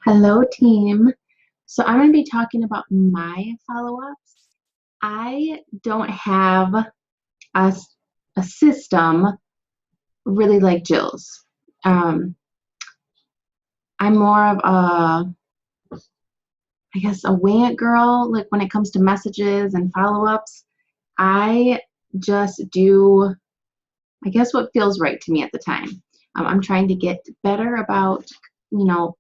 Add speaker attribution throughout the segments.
Speaker 1: Hello, team. So I'm going to be talking about my follow-ups. I don't have a, a system really like Jill's. Um, I'm more of a wing it girl. Like when it comes to messages and follow-ups, I just do, what feels right to me at the time. I'm trying to get better about, you know,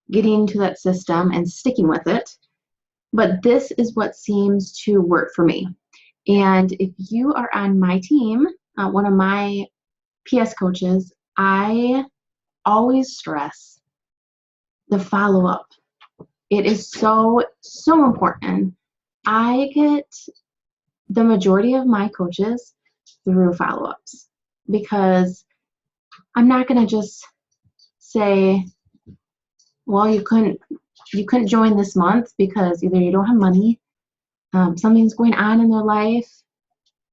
Speaker 1: getting to that system and sticking with it. But this is what seems to work for me. And if you are on my team, one of my PS coaches, I always stress the follow up. It is so, so important. I get the majority of my coaches through follow ups because I'm not going to just say, well, you couldn't join this month because either you don't have money, something's going on in their life.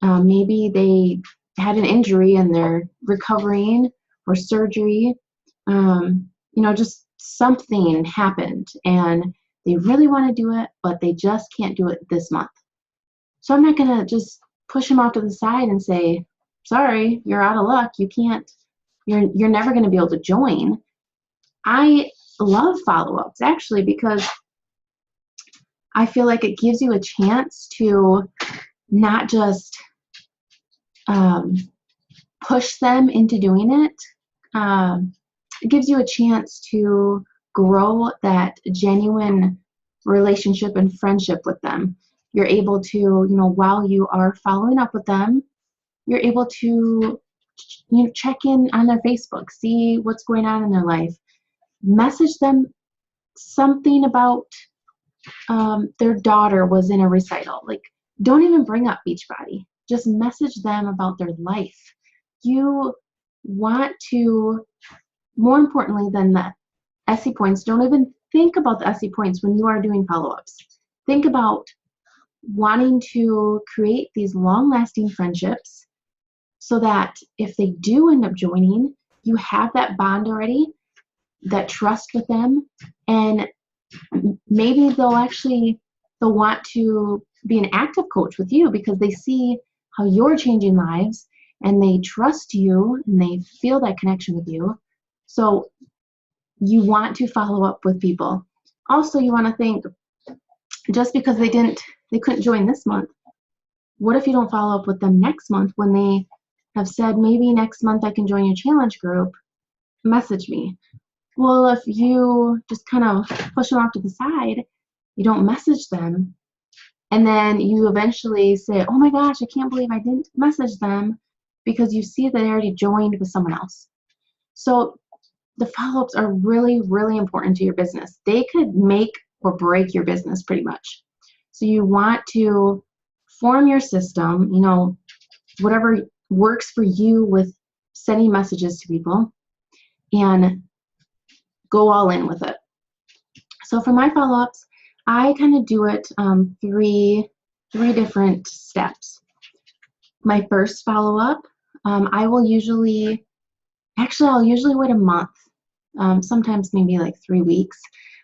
Speaker 1: Maybe they had an injury and they're recovering or surgery. Just something happened and they really want to do it, but they just can't do it this month. So I'm not going to just push them off to the side and say, sorry, you're out of luck. You can't, you're never going to be able to join. I love follow-ups actually because I feel like it gives you a chance to not just push them into doing it. It gives you a chance to grow that genuine relationship and friendship with them. You're able to, while you are following up with them, you're able to, check in on their Facebook, see what's going on in their life, message them something about their daughter was in a recital. Like, don't even bring up Beachbody. Just message them about their life. You want to, more importantly than the SE points, don't even think about the SE points when you are doing follow-ups. Think about wanting to create these long-lasting friendships so that if they do end up joining, you have that bond already, that trust with them, and maybe they'll want to be an active coach with you because they see how you're changing lives and they trust you and they feel that connection with you. So you want to follow up with people. Also, you want to think, just because they couldn't join this month, what if you don't follow up with them next month when they have said, maybe next month I can join your challenge group, message me. Well, if you just kind of push them off to the side, you don't message them, and then you eventually say, oh my gosh, I can't believe I didn't message them, because you see that they already joined with someone else. So the follow-ups are really, really important to your business. They could make or break your business pretty much. So you want to form your system, whatever works for you with sending messages to people, and go all in with it. So for my follow-ups, I kind of do it three different steps. My first follow-up, I'll usually wait a month, sometimes maybe like 3 weeks,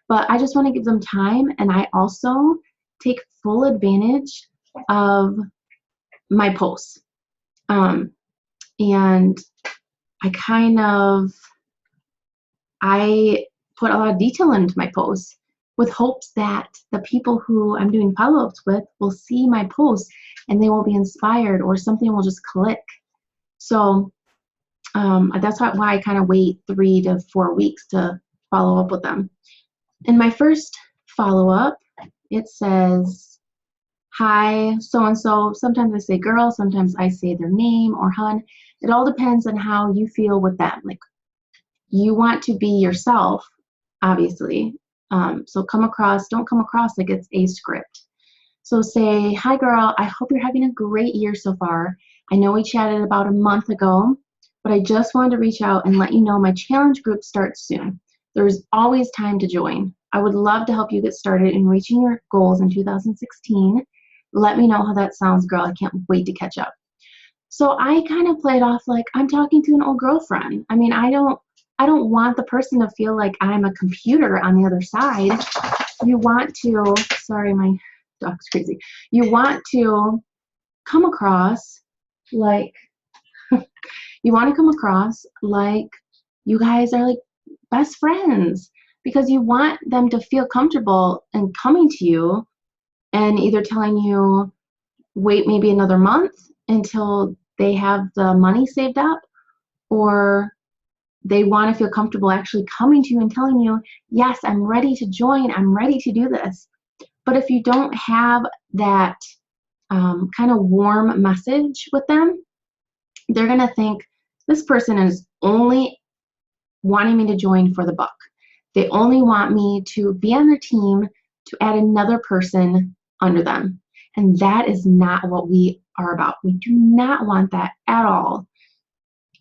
Speaker 1: but I just want to give them time, and I also take full advantage of my posts. And I put a lot of detail into my posts with hopes that the people who I'm doing follow-ups with will see my posts and they will be inspired, or something will just click. So that's why I kind of wait 3 to 4 weeks to follow up with them. In my first follow-up, it says, hi, so-and-so. Sometimes I say girl, sometimes I say their name or hun. It all depends on how you feel with them. Like, you want to be yourself, obviously. So don't come across like it's a script. So say, hi girl, I hope you're having a great year so far. I know we chatted about a month ago, but I just wanted to reach out and let you know my challenge group starts soon. There's always time to join. I would love to help you get started in reaching your goals in 2016. Let me know how that sounds, girl. I can't wait to catch up. So I kind of play it off like I'm talking to an old girlfriend. I mean, I I don't want the person to feel like I'm a computer on the other side. You want to, sorry, my dog's crazy. You want to come across like, you want to come across like you guys are like best friends, because you want them to feel comfortable and coming to you and either telling you, wait maybe another month until they have the money saved up, or they want to feel comfortable actually coming to you and telling you, yes, I'm ready to join, I'm ready to do this. But if you don't have that kind of warm message with them, they're going to think this person is only wanting me to join for the buck. They only want me to be on their team to add another person under them. And that is not what we are about. We do not want that at all.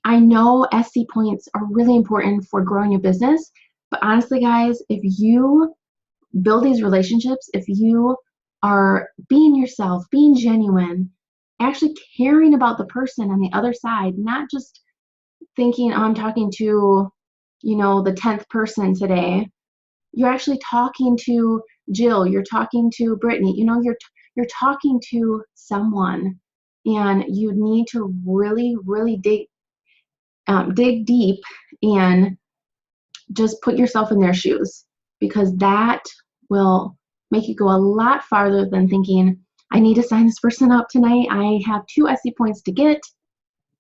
Speaker 1: I know SC points are really important for growing your business, but honestly, guys, if you build these relationships, if you are being yourself, being genuine, actually caring about the person on the other side, not just thinking, oh, I'm talking to, the 10th person today. You're actually talking to Jill, you're talking to Brittany, you're talking to someone, and you need to really, really dig deep and just put yourself in their shoes, because that will make you go a lot farther than thinking, I need to sign this person up tonight. I have 2 SC points to get.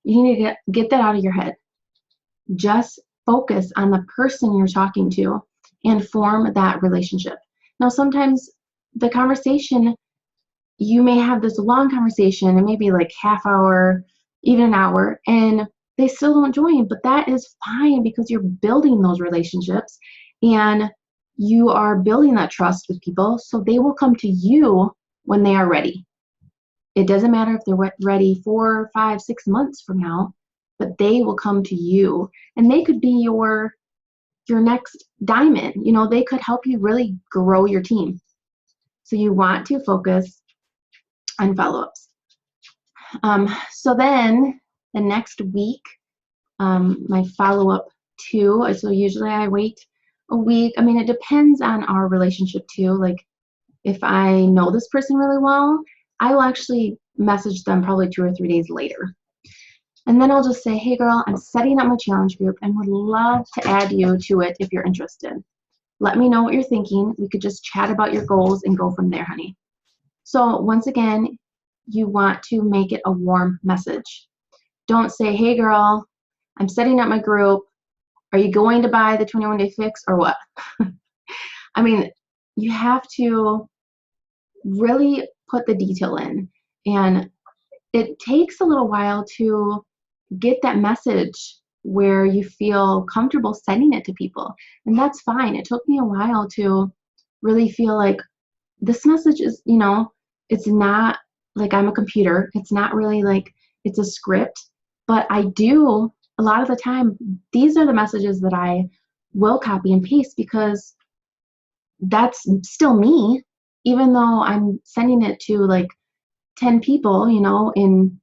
Speaker 1: You need to get that out of your head. Just focus on the person you're talking to and form that relationship. Now, sometimes the conversation, you may have this long conversation, and maybe like half hour, even an hour, and they still don't join, but that is fine, because you're building those relationships and you are building that trust with people, so they will come to you when they are ready. It doesn't matter if they're ready 4, 5, 6 months from now, but they will come to you, and they could be your next diamond. They could help you really grow your team. So you want to focus on follow-ups. So then the next week, my follow-up too. So usually I wait a week. I mean, it depends on our relationship too. Like, if I know this person really well, I will actually message them probably 2 or 3 days later. And then I'll just say, hey girl, I'm setting up my challenge group and would love to add you to it if you're interested. Let me know what you're thinking. We could just chat about your goals and go from there, honey. So once again, you want to make it a warm message. Don't say, hey girl, I'm setting up my group. Are you going to buy the 21-day fix or what? I mean, you have to really put the detail in, and it takes a little while to get that message where you feel comfortable sending it to people, and that's fine. It took me a while to really feel like this message is, it's not like I'm a computer. It's not really like it's a script, but I do, a lot of the time, these are the messages that I will copy and paste, because that's still me, even though I'm sending it to like 10 people, in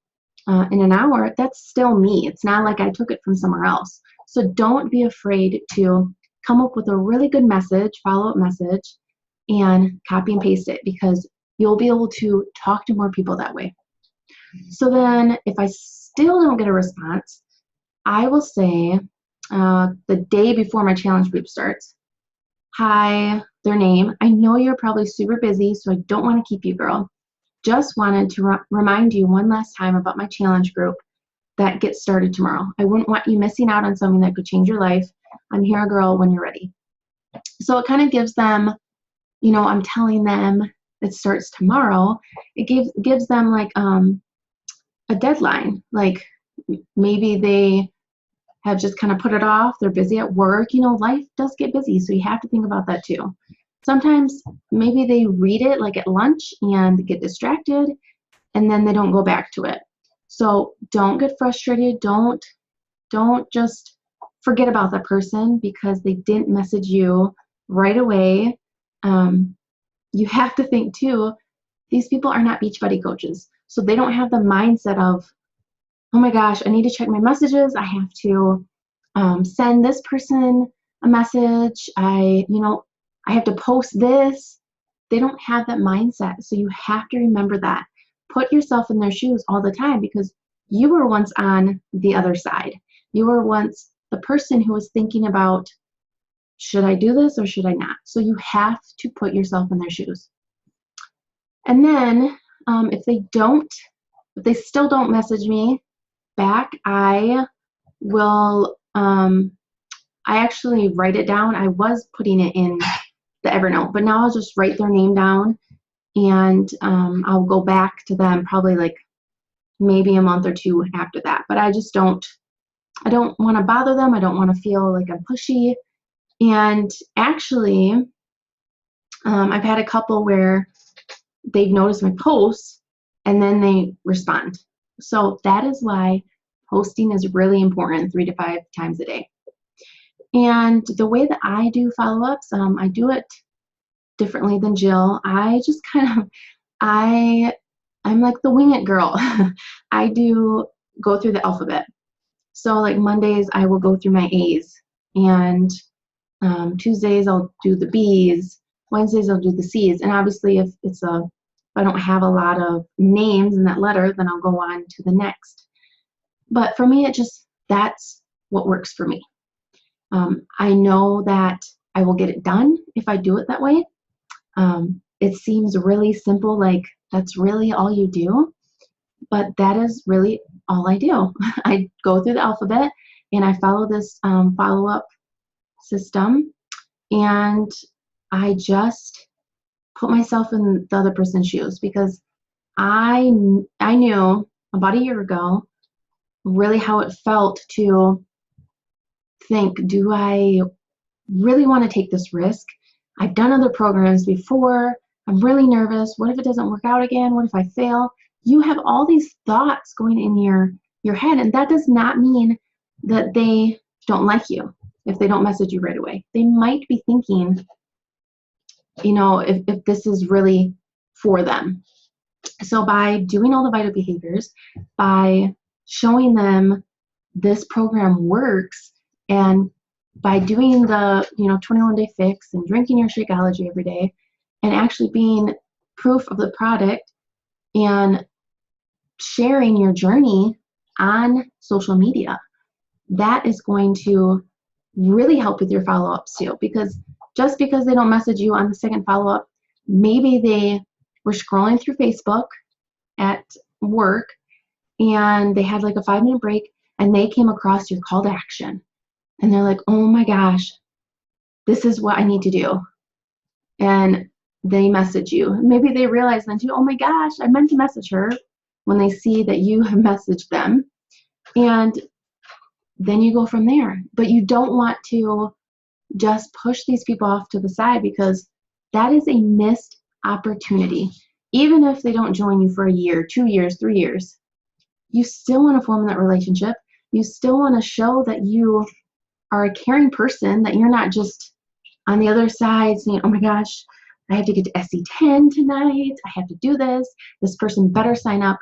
Speaker 1: an hour. That's still me. It's not like I took it from somewhere else. So don't be afraid to come up with a really good message, follow-up message, and copy and paste it, because you'll be able to talk to more people that way. So then if I still don't get a response, I will say the day before my challenge group starts, hi, their name. I know you're probably super busy, so I don't want to keep you, girl. Just wanted to remind you one last time about my challenge group that gets started tomorrow. I wouldn't want you missing out on something that could change your life. I'm here, girl, when you're ready. So it kind of gives them, I'm telling them it starts tomorrow. It gives them like a deadline. Like, maybe they have just kind of put it off. They're busy at work. Life does get busy, so you have to think about that too. Sometimes maybe they read it like at lunch and get distracted, and then they don't go back to it. So don't get frustrated. Don't just forget about that person because they didn't message you right away. You have to think too, these people are not Beachbody coaches. So they don't have the mindset of, oh my gosh, I need to check my messages. I have to send this person a message. I have to post this. They don't have that mindset. So you have to remember that. Put yourself in their shoes all the time, because you were once on the other side. You were once the person who was thinking about, should I do this or should I not? So you have to put yourself in their shoes. And then if they still don't message me back, I will, I actually write it down. I was putting it in the Evernote, but now I'll just write their name down, and I'll go back to them probably like maybe a month or two after that. But I don't want to bother them. I don't want to feel like I'm pushy. And actually, I've had a couple where they've noticed my posts and then they respond. So that is why posting is really important 3 to 5 times a day. And the way that I do follow-ups, I do it differently than Jill. I just kind of, I'm like the wing it girl. I do go through the alphabet. So like Mondays, I will go through my A's, and Tuesdays I'll do the B's, Wednesdays I'll do the C's, and obviously if I don't have a lot of names in that letter, then I'll go on to the next. But for me, that's what works for me. I know that I will get it done if I do it that way. It seems really simple, like that's really all you do, but that is really all I do. I go through the alphabet and I follow this follow-up system, and I just put myself in the other person's shoes, because I knew about a year ago really how it felt to think, do I really want to take this risk? I've done other programs before. I'm really nervous. What if it doesn't work out again? What if I fail? You have all these thoughts going in your head, and that does not mean that they don't like you if they don't message you right away. They might be thinking, if this is really for them. So by doing all the vital behaviors, by showing them this program works, and by doing the 21-day fix and drinking your Shakeology every day, and actually being proof of the product and sharing your journey on social media, that is going to really help with your follow-ups too. Because just because they don't message you on the second follow-up, maybe they were scrolling through Facebook at work and they had like a 5-minute break and they came across your call to action, and they're like, oh my gosh, this is what I need to do. And they message you. Maybe they realize then too, oh my gosh, I meant to message her, when they see that you have messaged them. And then you go from there. But you don't want to just push these people off to the side, because that is a missed opportunity. Even if they don't join you for a year, 2 years, 3 years, you still want to form that relationship. You still want to show that you are a caring person, that you're not just on the other side saying, oh my gosh, I have to get to SC10 tonight. I have to do this. This person better sign up,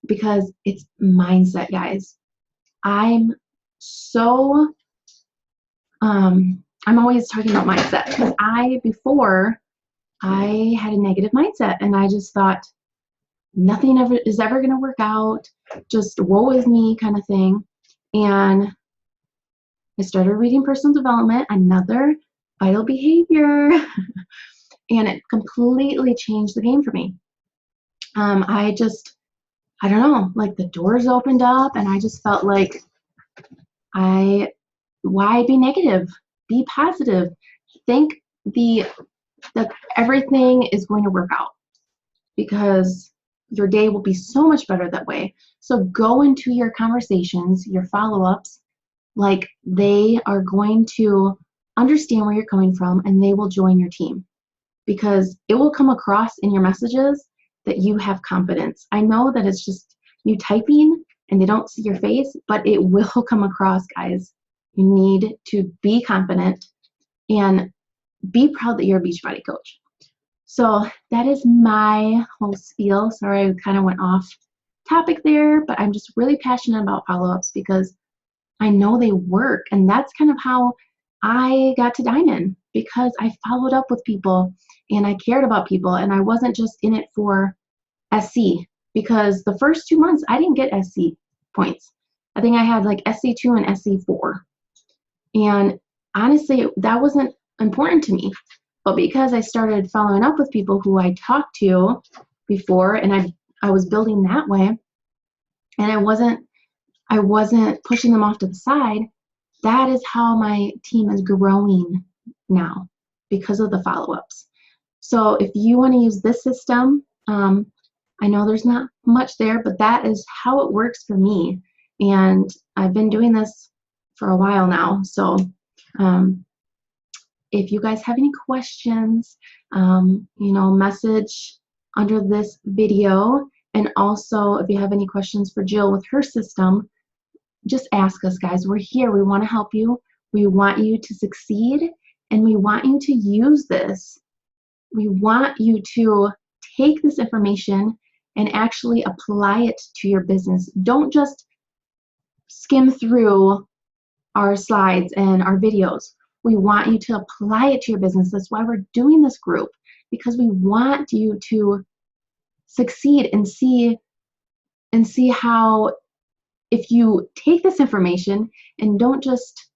Speaker 1: because it's mindset, guys. I'm always talking about mindset, because before I had a negative mindset, and I just thought nothing is ever going to work out, just woe is me kind of thing. And I started reading personal development, another vital behavior, and it completely changed the game for me. I don't know, like the doors opened up, and I just felt like why be negative? Be positive. Think that everything is going to work out, because your day will be so much better that way. So go into your conversations, your follow-ups, like they are going to understand where you're coming from, and they will join your team, because it will come across in your messages that you have confidence. I know that it's just you typing and they don't see your face, but it will come across, guys. You need to be confident and be proud that you're a Beachbody coach. So that is my whole spiel. Sorry, I kind of went off topic there, but I'm just really passionate about follow-ups, because I know they work. And that's kind of how I got to Diamond, because I followed up with people and I cared about people, and I wasn't just in it for SC, because the first 2 months I didn't get SC points. I think I had like SC2 and SC4. And honestly, that wasn't important to me. But because I started following up with people who I talked to before, and I was building that way, and I wasn't pushing them off to the side, that is how my team is growing now, because of the follow-ups. So if you want to use this system, I know there's not much there, but that is how it works for me. And I've been doing this for a while now. So if you guys have any questions, message under this video. And also, if you have any questions for Jill with her system, just ask us, guys. We're here. We want to help you. We want you to succeed, and we want you to use this. We want you to take this information and actually apply it to your business. Don't just skim through our slides and our videos. We want you to apply it to your business. That's why we're doing this group, because we want you to succeed and see how, if you take this information and don't just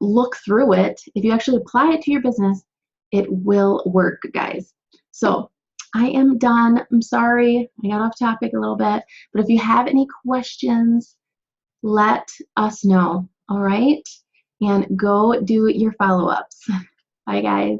Speaker 1: look through it, if you actually apply it to your business, it will work, guys. So I am done. I'm sorry, I got off topic a little bit, but if you have any questions, let us know, all right? And go do your follow-ups. Bye, guys.